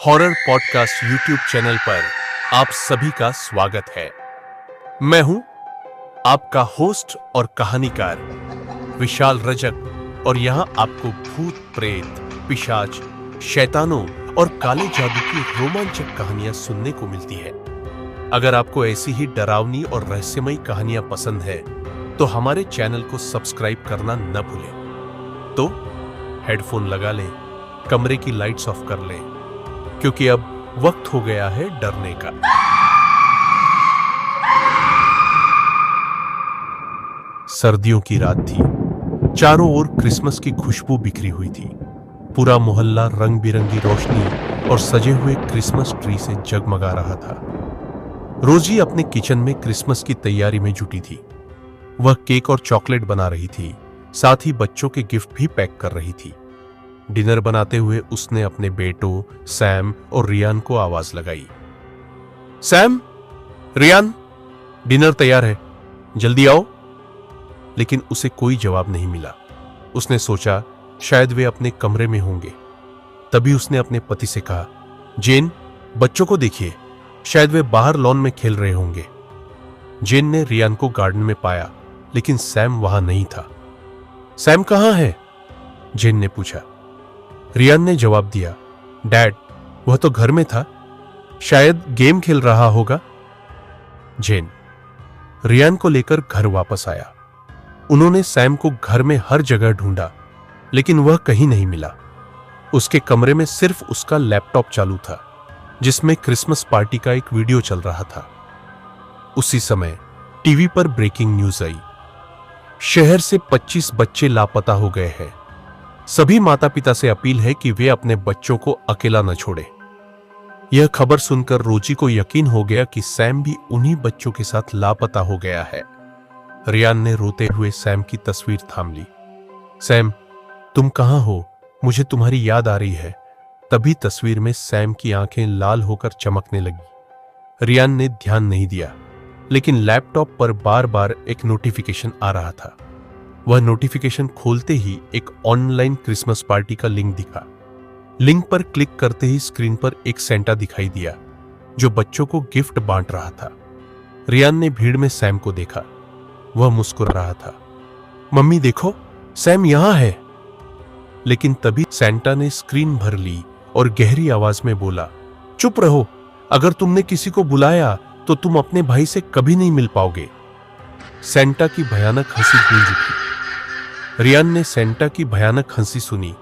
Horror podcast YouTube channel पर आप सभी का स्वागत है। मैं हूं आपका होस्ट और कहानीकार विशाल रजक और यहां आपको भूत, प्रेत, पिशाच, शैतानों और काले जादू की रोमांचक कहानियां सुनने को मिलती है। अगर आपको ऐसी ही डरावनी और रहस्यमयी कहानियां पसंद है तो हमारे चैनल को सब्सक्राइब करना न भूलें। तो हेडफोन लगा लें, कमरे की लाइट्स ऑफ कर लें, क्योंकि अब वक्त हो गया है डरने का। सर्दियों की रात थी। चारों ओर क्रिसमस की खुशबू बिखरी हुई थी। पूरा मोहल्ला रंग बिरंगी रोशनी और सजे हुए क्रिसमस ट्री से जगमगा रहा था। रोजी अपने किचन में क्रिसमस की तैयारी में जुटी थी। वह केक और चॉकलेट बना रही थी, साथ ही बच्चों के गिफ्ट भी पैक कर रही थी। डिनर बनाते हुए उसने अपने बेटों सैम और रियान को आवाज लगाई। सैम, रियान, डिनर तैयार है, जल्दी आओ। लेकिन उसे कोई जवाब नहीं मिला। उसने सोचा शायद वे अपने कमरे में होंगे। तभी उसने अपने पति से कहा, जेन, बच्चों को देखिए, शायद वे बाहर लॉन में खेल रहे होंगे। जेन ने रियान को गार्डन में पाया, लेकिन सैम वहां नहीं था। सैम कहां है? जेन ने पूछा। रियान ने जवाब दिया, डैड, वह तो घर में था, शायद गेम खेल रहा होगा। जेन रियान को लेकर घर वापस आया। उन्होंने सैम को घर में हर जगह ढूंढा, लेकिन वह कहीं नहीं मिला। उसके कमरे में सिर्फ उसका लैपटॉप चालू था, जिसमें क्रिसमस पार्टी का एक वीडियो चल रहा था। उसी समय टीवी पर ब्रेकिंग न्यूज आई। शहर से 25 बच्चे लापता हो गए हैं। सभी माता पिता से अपील है कि वे अपने बच्चों को अकेला न छोड़े। यह खबर सुनकर रोजी को यकीन हो गया कि सैम भी उन्हीं बच्चों के साथ लापता हो गया है। रियान ने रोते हुए सैम की तस्वीर थाम ली। सैम, तुम कहां हो? मुझे तुम्हारी याद आ रही है। तभी तस्वीर में सैम की आंखें लाल होकर चमकने लगी। रियान ने ध्यान नहीं दिया, लेकिन लैपटॉप पर बार बार एक नोटिफिकेशन आ रहा था। वह नोटिफिकेशन खोलते ही एक ऑनलाइन क्रिसमस पार्टी का लिंक दिखा। लिंक पर क्लिक करते ही स्क्रीन पर एक सेंटा दिखाई दिया, जो बच्चों को गिफ्ट बांट रहा था। रियान ने भीड़ में सैम को देखा। वह मुस्कुरा रहा था। मम्मी देखो, सैम यहां है। लेकिन तभी सेंटा ने स्क्रीन भर ली और गहरी आवाज में बोला, चुप रहो, अगर तुमने किसी को बुलाया तो तुम अपने भाई से कभी नहीं मिल पाओगे। सेंटा की भयानक हंसी गूंज उठी। रियान ने सेंटा की भयानक हंसी सुनी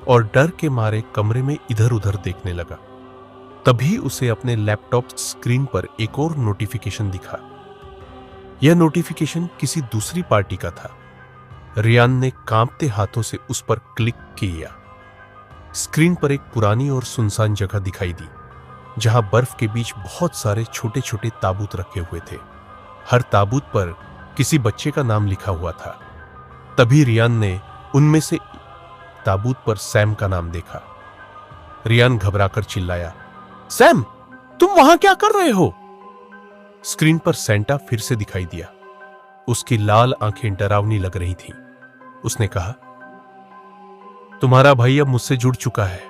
और डर के मारे कमरे में इधर उधर देखने लगा। तभी उसे अपने लैपटॉप स्क्रीन पर एक और नोटिफिकेशन दिखा। यह नोटिफिकेशन किसी दूसरी पार्टी का था। रियान ने कांपते हाथों से उस पर क्लिक किया। स्क्रीन पर एक पुरानी और सुनसान जगह दिखाई दी, जहां बर्फ के बीच बहुत सारे छोटे छोटे ताबूत रखे हुए थे। हर ताबूत पर किसी बच्चे का नाम लिखा हुआ था। तभी रियान ने उनमें से ताबूत पर सैम का नाम देखा। रियान घबराकर चिल्लाया, सैम, तुम वहां क्या कर रहे हो? स्क्रीन पर सेंटा फिर से दिखाई दिया। उसकी लाल आंखें डरावनी लग रही थीं। उसने कहा, तुम्हारा भाई अब मुझसे जुड़ चुका है,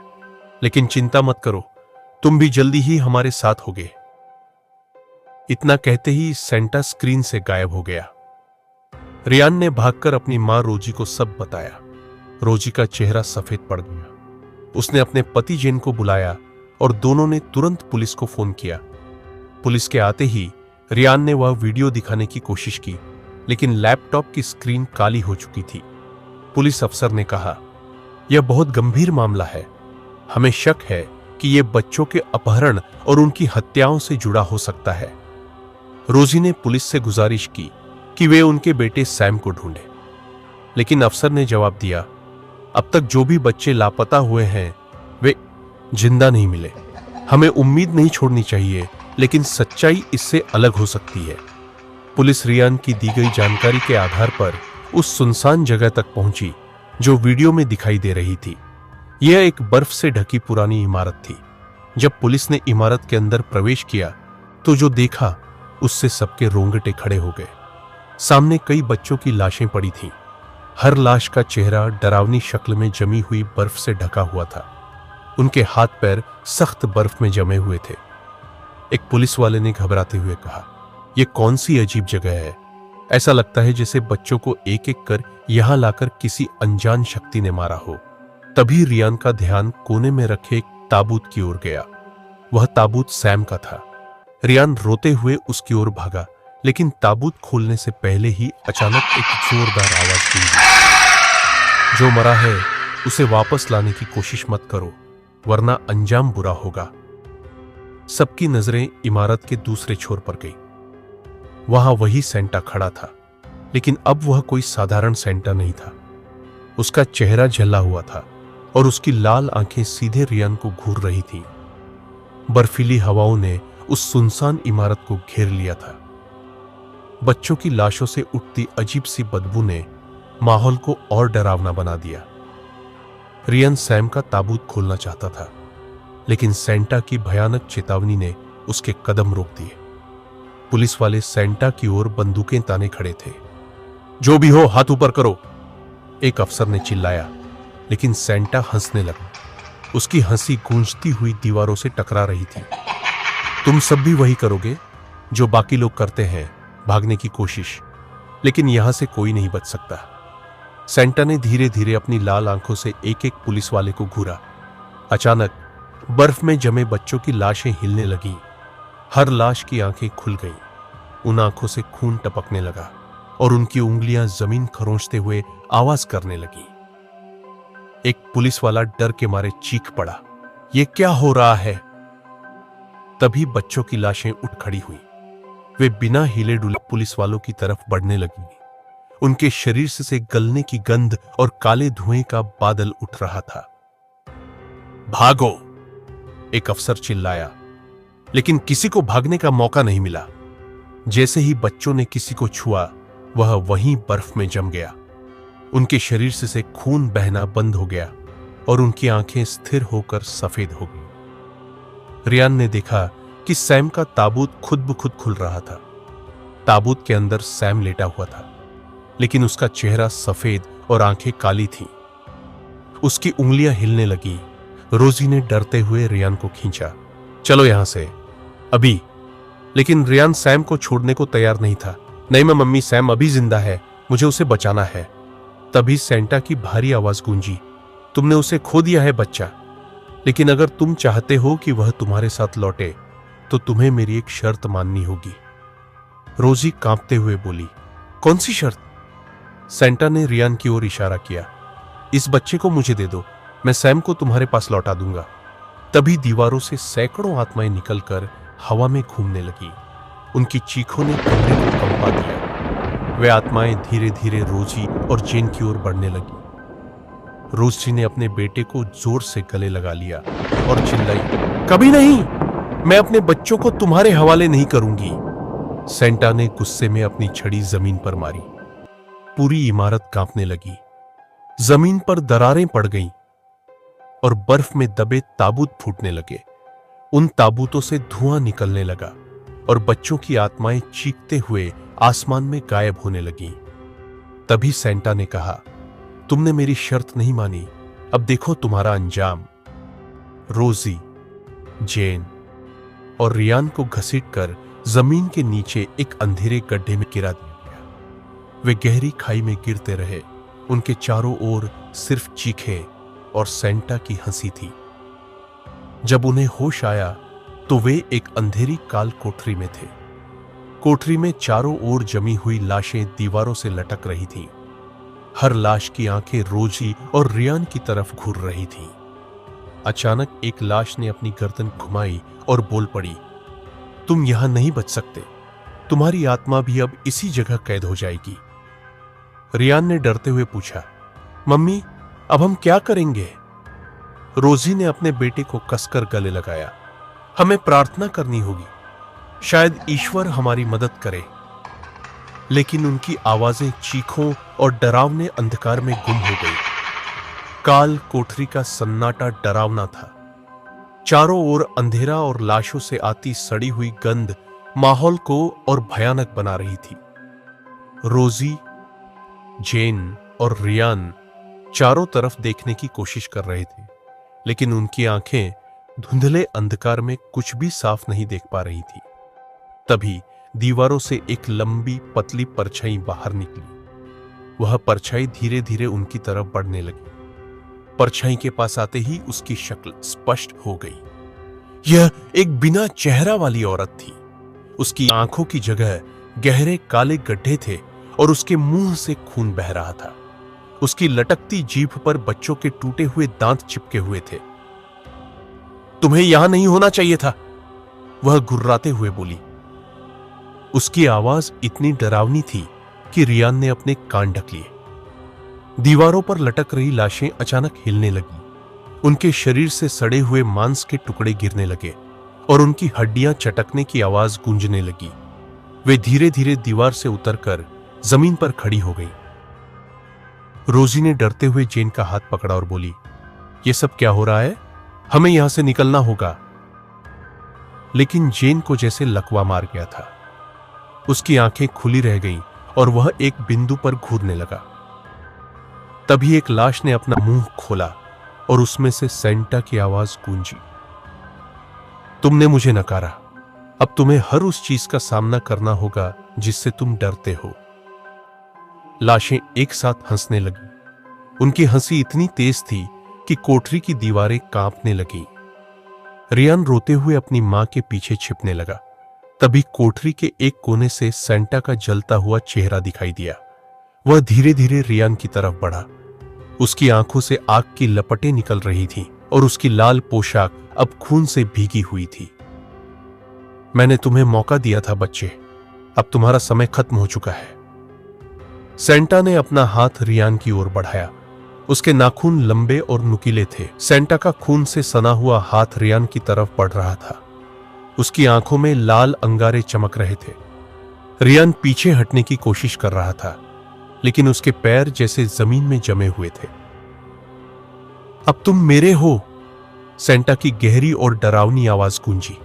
लेकिन चिंता मत करो, तुम भी जल्दी ही हमारे साथ होगे। इतना कहते ही सेंटा स्क्रीन से गायब हो गया। रियान ने भागकर अपनी मां रोजी को सब बताया। रोजी का चेहरा सफेद पड़ गया। उसने अपने पति जेन को बुलाया और दोनों ने तुरंत पुलिस को फोन किया। पुलिस के आते ही रियान ने वह वीडियो दिखाने की कोशिश की, लेकिन लैपटॉप की स्क्रीन काली हो चुकी थी। पुलिस अफसर ने कहा, यह बहुत गंभीर मामला है। हमें शक है कि यह बच्चों के अपहरण और उनकी हत्याओं से जुड़ा हो सकता है। रोजी ने पुलिस से गुजारिश की कि वे उनके बेटे सैम को ढूंढें, लेकिन अफसर ने जवाब दिया, अब तक जो भी बच्चे लापता हुए हैं वे जिंदा नहीं मिले। हमें उम्मीद नहीं छोड़नी चाहिए, लेकिन सच्चाई इससे अलग हो सकती है। पुलिस रियान की दी गई जानकारी के आधार पर उस सुनसान जगह तक पहुंची जो वीडियो में दिखाई दे रही थी। यह एक बर्फ से ढकी पुरानी इमारत थी। जब पुलिस ने इमारत के अंदर प्रवेश किया तो जो देखा उससे सबके रोंगटे खड़े हो गए। सामने कई बच्चों की लाशें पड़ी थीं। हर लाश का चेहरा डरावनी शक्ल में जमी हुई बर्फ से ढका हुआ था। उनके हाथ पैर सख्त बर्फ में जमे हुए थे। एक पुलिस वाले ने घबराते हुए कहा, यह कौन सी अजीब जगह है? ऐसा लगता है जैसे बच्चों को एक एक कर यहां लाकर किसी अनजान शक्ति ने मारा हो। तभी रियान का ध्यान कोने में रखे एक ताबूत की ओर गया। वह ताबूत सैम का था। रियान रोते हुए उसकी ओर भागा, लेकिन ताबूत खोलने से पहले ही अचानक एक जोरदार आवाज गूंजी, जो मरा है उसे वापस लाने की कोशिश मत करो, वरना अंजाम बुरा होगा। सबकी नजरें इमारत के दूसरे छोर पर गई। वहां वही सेंटा खड़ा था, लेकिन अब वह कोई साधारण सेंटा नहीं था। उसका चेहरा जला हुआ था और उसकी लाल आंखें सीधे रियान को घूर रही थीं। बर्फीली हवाओं ने उस सुनसान इमारत को घेर लिया था। बच्चों की लाशों से उठती अजीब सी बदबू ने माहौल को और डरावना बना दिया। रियान सैम का ताबूत खोलना चाहता था, लेकिन सेंटा की भयानक चेतावनी ने उसके कदम रोक दिए। पुलिस वाले सेंटा की ओर बंदूकें ताने खड़े थे। जो भी हो, हाथ ऊपर करो, एक अफसर ने चिल्लाया, लेकिन सेंटा हंसने लगा। उसकी हंसी गूंजती हुई दीवारों से टकरा रही थी। तुम सब भी वही करोगे जो बाकी लोग करते हैं, भागने की कोशिश, लेकिन यहां से कोई नहीं बच सकता। सेंटा ने धीरे धीरे अपनी लाल आंखों से एक एक पुलिस वाले को घूरा। अचानक बर्फ में जमे बच्चों की लाशें हिलने लगीं। हर लाश की आंखें खुल गईं। उन आंखों से खून टपकने लगा और उनकी उंगलियां जमीन खरोंचते हुए आवाज करने लगी। एक पुलिस वाला डर के मारे चीख पड़ा, यह क्या हो रहा है? तभी बच्चों की लाशें उठ खड़ी हुई। वे बिना हिले डुले पुलिस वालों की तरफ बढ़ने लगी। उनके शरीर से गलने की गंध और काले धुएं का बादल उठ रहा था। भागो, एक अफसर चिल्लाया, लेकिन किसी को भागने का मौका नहीं मिला। जैसे ही बच्चों ने किसी को छुआ, वह वहीं बर्फ में जम गया। उनके शरीर से खून बहना बंद हो गया और उनकी आंखें स्थिर होकर सफेद हो गई। रियान ने देखा कि सैम का ताबूत खुद ब खुद खुल रहा था। ताबूत के अंदर सैम लेटा हुआ था, लेकिन उसका चेहरा सफेद और आंखें काली थीं। उसकी उंगलियां हिलने लगी। रोजी ने डरते हुए रियान को खींचा, चलो यहां से, अभी। लेकिन रियान सैम को छोड़ने को तैयार नहीं था। नहीं मैं मम्मी, सैम अभी जिंदा है, मुझे उसे बचाना है। तभी सेंटा की भारी आवाज गूंजी, तुमने उसे खो दिया है बच्चा, लेकिन अगर तुम चाहते हो कि वह तुम्हारे साथ लौटे तो तुम्हें मेरी एक शर्त माननी होगी। रोजी कांपते हुए बोली, कौन सी शर्त? सेंटा ने रियान की ओर इशारा किया, इस बच्चे को मुझे दे दो, मैं सैम को तुम्हारे पास लौटा दूंगा। तभी दीवारों से सैकड़ों आत्माएं निकलकर हवा में घूमने लगी। उनकी चीखों ने कमरे को कंपा दिया। वे आत्माएं धीरे धीरे रोजी और जेन की ओर बढ़ने लगी। रोजी ने अपने बेटे को जोर से गले लगा लिया और चिल्लाई, कभी नहीं, मैं अपने बच्चों को तुम्हारे हवाले नहीं करूंगी। सेंटा ने गुस्से में अपनी छड़ी जमीन पर मारी। पूरी इमारत कांपने लगी। जमीन पर दरारें पड़ गईं और बर्फ में दबे ताबूत फूटने लगे। उन ताबूतों से धुआं निकलने लगा और बच्चों की आत्माएं चीखते हुए आसमान में गायब होने लगीं। तभी सेंटा ने कहा, तुमने मेरी शर्त नहीं मानी, अब देखो तुम्हारा अंजाम। रोजी, जेन और रियान को घसीटकर जमीन के नीचे एक अंधेरे गड्ढे में गिरा दिया गया। वे गहरी खाई में गिरते रहे। उनके चारों ओर सिर्फ चीखें और सेंटा की हंसी थी। जब उन्हें होश आया तो वे एक अंधेरी काल कोठरी में थे। कोठरी में चारों ओर जमी हुई लाशें दीवारों से लटक रही थीं। हर लाश की आंखें रोजी और रियान की तरफ घूर रही थीं। अचानक एक लाश ने अपनी गर्दन घुमाई और बोल पड़ी, तुम यहां नहीं बच सकते, तुम्हारी आत्मा भी अब इसी जगह कैद हो जाएगी। रियान ने डरते हुए पूछा, मम्मी अब हम क्या करेंगे? रोजी ने अपने बेटे को कसकर गले लगाया, हमें प्रार्थना करनी होगी, शायद ईश्वर हमारी मदद करे। लेकिन उनकी आवाजें चीखों और डरावने अंधकार में गुम हो गई। काल कोठरी का सन्नाटा डरावना था। चारों ओर अंधेरा और लाशों से आती सड़ी हुई गंध माहौल को और भयानक बना रही थी। रोजी, जेन और रियान चारों तरफ देखने की कोशिश कर रहे थे, लेकिन उनकी आंखें धुंधले अंधकार में कुछ भी साफ नहीं देख पा रही थी। तभी दीवारों से एक लंबी पतली परछाई बाहर निकली। वह परछाई धीरे धीरे उनकी तरफ बढ़ने लगी। परछाई के पास आते ही उसकी शक्ल स्पष्ट हो गई। यह एक बिना चेहरा वाली औरत थी। उसकी आंखों की जगह गहरे काले गड्ढे थे और उसके मुंह से खून बह रहा था। उसकी लटकती जीभ पर बच्चों के टूटे हुए दांत चिपके हुए थे। तुम्हें यहां नहीं होना चाहिए था, वह गुर्राते हुए बोली। उसकी आवाज इतनी डरावनी थी कि रियान ने अपने कान ढक लिए। दीवारों पर लटक रही लाशें अचानक हिलने लगी। उनके शरीर से सड़े हुए मांस के टुकड़े गिरने लगे और उनकी हड्डियां चटकने की आवाज गूंजने लगी। वे धीरे धीरे दीवार से उतरकर जमीन पर खड़ी हो गई। रोजी ने डरते हुए जेन का हाथ पकड़ा और बोली, यह सब क्या हो रहा है? हमें यहां से निकलना होगा। लेकिन जेन को जैसे लकवा मार गया था। उसकी आंखें खुली रह गईं और वह एक बिंदु पर घूरने लगा। तभी एक लाश ने अपना मुंह खोला और उसमें से सेंटा की आवाज गूंजी, तुमने मुझे नकारा, अब तुम्हें हर उस चीज का सामना करना होगा जिससे तुम डरते हो। लाशें एक साथ हंसने लगी। उनकी हंसी इतनी तेज थी कि कोठरी की दीवारें कांपने लगी। रियान रोते हुए अपनी मां के पीछे छिपने लगा। तभी कोठरी के एक कोने से सेंटा का जलता हुआ चेहरा दिखाई दिया। वह धीरे धीरे रियान की तरफ बढ़ा। उसकी आंखों से आग की लपटें निकल रही थीं और उसकी लाल पोशाक अब खून से भीगी हुई थी। मैंने तुम्हें मौका दिया था बच्चे, अब तुम्हारा समय खत्म हो चुका है। सेंटा ने अपना हाथ रियान की ओर बढ़ाया। उसके नाखून लंबे और नुकीले थे। सेंटा का खून से सना हुआ हाथ रियान की तरफ बढ़ रहा था। उसकी आंखों में लाल अंगारे चमक रहे थे। रियान पीछे हटने की कोशिश कर रहा था, लेकिन उसके पैर जैसे जमीन में जमे हुए थे। अब तुम मेरे हो, सेंटा की गहरी और डरावनी आवाज गूंजी।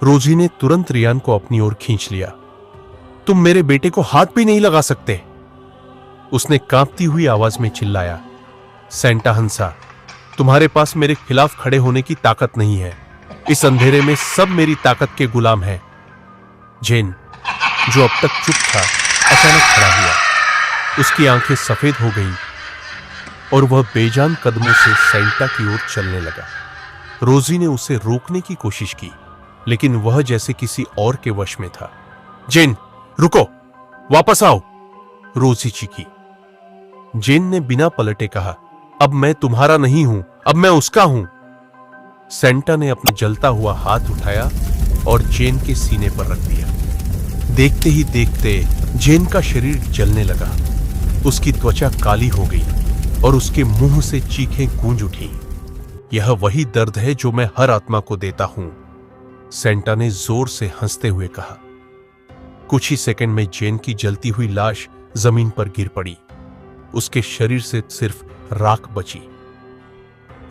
रोजी ने तुरंत रियान को अपनी ओर खींच लिया। तुम मेरे बेटे को हाथ भी नहीं लगा सकते, उसने कांपती हुई आवाज में चिल्लाया। सेंटा हंसा, तुम्हारे पास मेरे खिलाफ खड़े होने की ताकत नहीं है। इस अंधेरे में सब मेरी ताकत के गुलाम हैं। जेन, जो अब तक चुप था, अचानक खड़ा हुआ। उसकी आंखें सफेद हो गईं और वह बेजान कदमों से सेंटा की ओर चलने लगा। रोजी ने उसे रोकने की कोशिश की, लेकिन वह जैसे किसी और के वश में था। जेन, रुको, वापस आओ, रोजी चीखी। जेन ने बिना पलटे कहा, अब मैं तुम्हारा नहीं हूं, अब मैं उसका हूं। सेंटा ने अपना जलता हुआ हाथ उठाया और जेन के सीने पर रख दिया। देखते ही देखते जेन का शरीर जलने लगा। उसकी त्वचा काली हो गई और उसके मुंह से चीखें गूंज उठी। यह वही दर्द है जो मैं हर आत्मा को देता हूं, सेंटा ने जोर से हंसते हुए कहा। कुछ ही सेकंड में जेन की जलती हुई लाश जमीन पर गिर पड़ी। उसके शरीर से सिर्फ राख बची।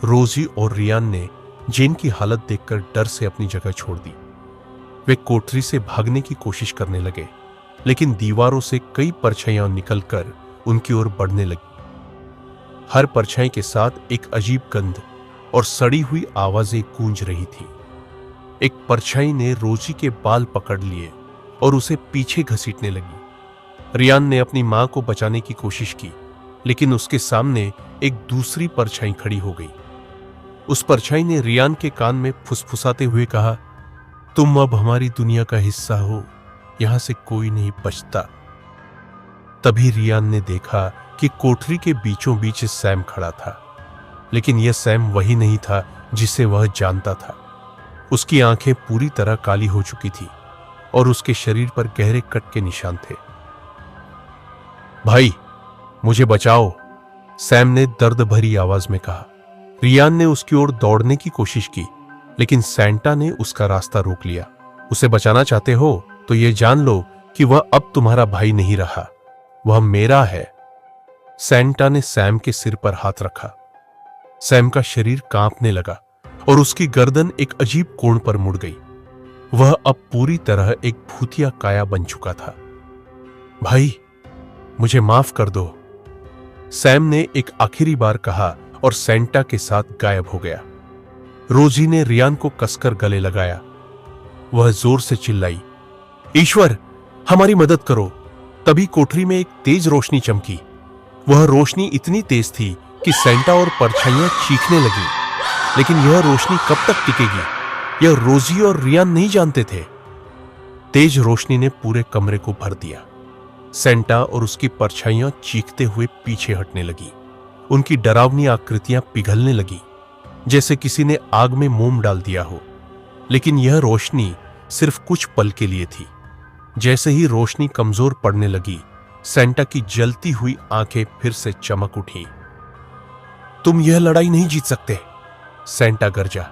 रोजी और रियान ने जेन की हालत देखकर डर से अपनी जगह छोड़ दी। वे कोठरी से भागने की कोशिश करने लगे, लेकिन दीवारों से कई परछाइयां निकलकर उनकी ओर बढ़ने लगी। हर परछाई के साथ एक अजीब गंध और सड़ी हुई आवाजें गूंज रही थी। एक परछाई ने रोजी के बाल पकड़ लिए और उसे पीछे घसीटने लगी। रियान ने अपनी मां को बचाने की कोशिश की, लेकिन उसके सामने एक दूसरी परछाई खड़ी हो गई। उस परछाई ने रियान के कान में फुसफुसाते हुए कहा, तुम अब हमारी दुनिया का हिस्सा हो, यहां से कोई नहीं बचता। तभी रियान ने देखा कि कोठरी के बीचों बीच सैम खड़ा था, लेकिन यह सैम वही नहीं था जिसे वह जानता था। उसकी आंखें पूरी तरह काली हो चुकी थी और उसके शरीर पर गहरे कट के निशान थे। भाई, मुझे बचाओ, सैम ने दर्द भरी आवाज में कहा। रियान ने उसकी ओर दौड़ने की कोशिश की, लेकिन सेंटा ने उसका रास्ता रोक लिया। उसे बचाना चाहते हो तो यह जान लो कि वह अब तुम्हारा भाई नहीं रहा, वह मेरा है। सेंटा ने सैम के सिर पर हाथ रखा। सैम का शरीर कांपने लगा और उसकी गर्दन एक अजीब कोण पर मुड़ गई। वह अब पूरी तरह एक भूतिया काया बन चुका था। भाई, मुझे माफ कर दो, सैम ने एक आखिरी बार कहा और सेंटा के साथ गायब हो गया। रोजी ने रियान को कसकर गले लगाया। वह जोर से चिल्लाई, ईश्वर, हमारी मदद करो। तभी कोठरी में एक तेज रोशनी चमकी। वह रोशनी इतनी तेज थी कि सेंटा और परछाइयां चीखने लगी। लेकिन यह रोशनी कब तक टिकेगी, यह रोजी और रियान नहीं जानते थे। तेज रोशनी ने पूरे कमरे को भर दिया। सेंटा और उसकी परछाइयां चीखते हुए पीछे हटने लगी। उनकी डरावनी आकृतियां पिघलने लगी, जैसे किसी ने आग में मोम डाल दिया हो। लेकिन यह रोशनी सिर्फ कुछ पल के लिए थी। जैसे ही रोशनी कमजोर पड़ने लगी, सेंटा की जलती हुई आंखें फिर से चमक उठी। तुम यह लड़ाई नहीं जीत सकते, सेंटा गरजा।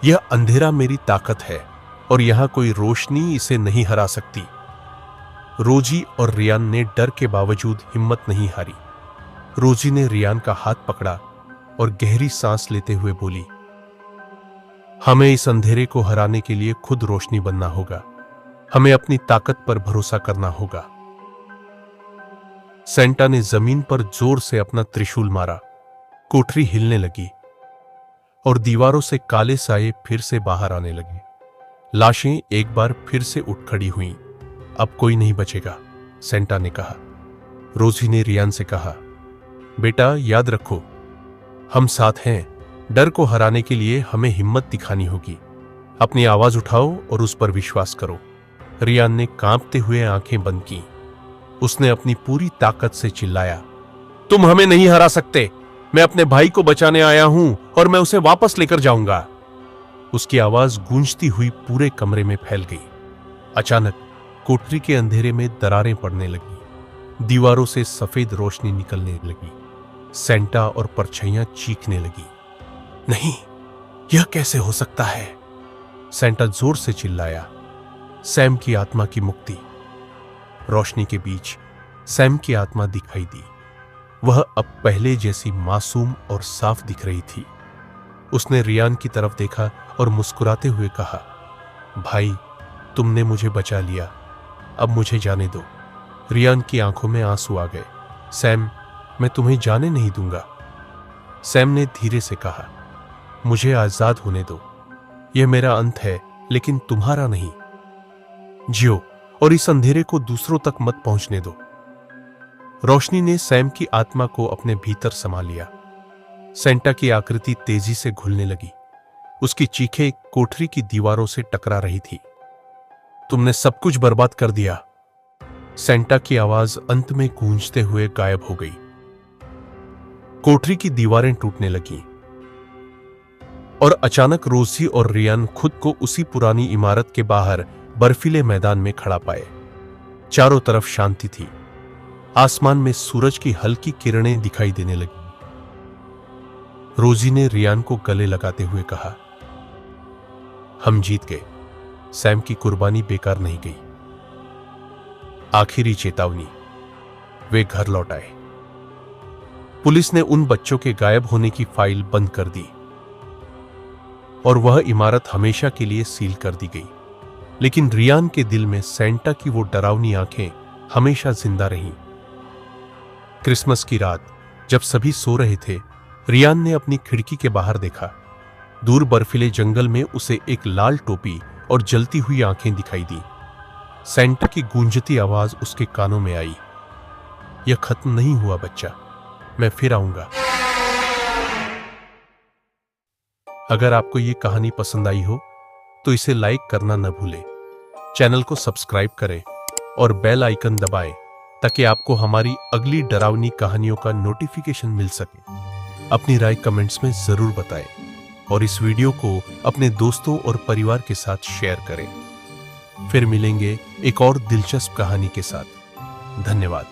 यह अंधेरा मेरी ताकत है और यहां कोई रोशनी इसे नहीं हरा सकती। रोजी और रियान ने डर के बावजूद हिम्मत नहीं हारी। रोजी ने रियान का हाथ पकड़ा और गहरी सांस लेते हुए बोली, हमें इस अंधेरे को हराने के लिए खुद रोशनी बनना होगा। हमें अपनी ताकत पर भरोसा करना होगा। सेंटा ने जमीन पर जोर से अपना त्रिशूल मारा। कोठरी हिलने लगी और दीवारों से काले साये फिर से बाहर आने लगे। लाशें एक बार फिर से उठ खड़ी हुईं। अब कोई नहीं बचेगा, सेंटा ने कहा। रोजी ने रियान से कहा, बेटा याद रखो, हम साथ हैं। डर को हराने के लिए हमें हिम्मत दिखानी होगी। अपनी आवाज उठाओ और उस पर विश्वास करो। रियान ने कांपते हुए आंखें बंद की। उसने अपनी पूरी ताकत से चिल्लाया, तुम हमें नहीं हरा सकते। मैं अपने भाई को बचाने आया हूं और मैं उसे वापस लेकर जाऊंगा। उसकी आवाज गूंजती हुई पूरे कमरे में फैल गई। अचानक कोठरी के अंधेरे में दरारें पड़ने लगी। दीवारों से सफेद रोशनी निकलने लगी। सेंटा और परछाइयां चीखने लगी। नहीं, यह कैसे हो सकता है? सेंटा जोर से चिल्लाया, सैम की आत्मा की मुक्ति। रोशनी के बीच सैम की आत्मा दिखाई दी। वह अब पहले जैसी मासूम और साफ दिख रही थी। उसने रियान की तरफ देखा और मुस्कुराते हुए कहा, भाई, तुमने मुझे बचा लिया। अब मुझे जाने दो। रियान की आंखों में आंसू आ गए। सैम, मैं तुम्हें जाने नहीं दूंगा। सैम ने धीरे से कहा, मुझे आजाद होने दो। यह मेरा अंत है, लेकिन तुम्हारा नहीं। जियो और इस अंधेरे को दूसरों तक मत पहुंचने दो। रोशनी ने सैम की आत्मा को अपने भीतर समा लिया। सेंटा की आकृति तेजी से घुलने लगी। उसकी चीखें कोठरी की दीवारों से टकरा रही थी। तुमने सब कुछ बर्बाद कर दिया। सेंटा की आवाज अंत में गूंजते हुए गायब हो गई। कोठरी की दीवारें टूटने लगीं और अचानक रोजी और रियान खुद को उसी पुरानी इमारत के बाहर बर्फीले मैदान में खड़ा पाए। चारों तरफ शांति थी। आसमान में सूरज की हल्की किरणें दिखाई देने लगी। रोजी ने रियान को गले लगाते हुए कहा, हम जीत गए। सैम की कुर्बानी बेकार नहीं गई। आखिरी चेतावनी, वे घर लौट आए। पुलिस ने उन बच्चों के गायब होने की फाइल बंद कर दी और वह इमारत हमेशा के लिए सील कर दी गई। लेकिन रियान के दिल में सेंटा की वो डरावनी आंखें हमेशा जिंदा रहीं। क्रिसमस की रात जब सभी सो रहे थे, रियान ने अपनी खिड़की के बाहर देखा। दूर बर्फीले जंगल में उसे एक लाल टोपी और जलती हुई आंखें दिखाई दी। सेंटा की गूंजती आवाज उसके कानों में आई, यह खत्म नहीं हुआ बच्चा, मैं फिर आऊंगा। अगर आपको ये कहानी पसंद आई हो तो इसे लाइक करना न भूलें। चैनल को सब्सक्राइब करें और बेल आइकन दबाएं ताकि आपको हमारी अगली डरावनी कहानियों का नोटिफिकेशन मिल सके। अपनी राय कमेंट्स में जरूर बताएं और इस वीडियो को अपने दोस्तों और परिवार के साथ शेयर करें। फिर मिलेंगे एक और दिलचस्प कहानी के साथ। धन्यवाद।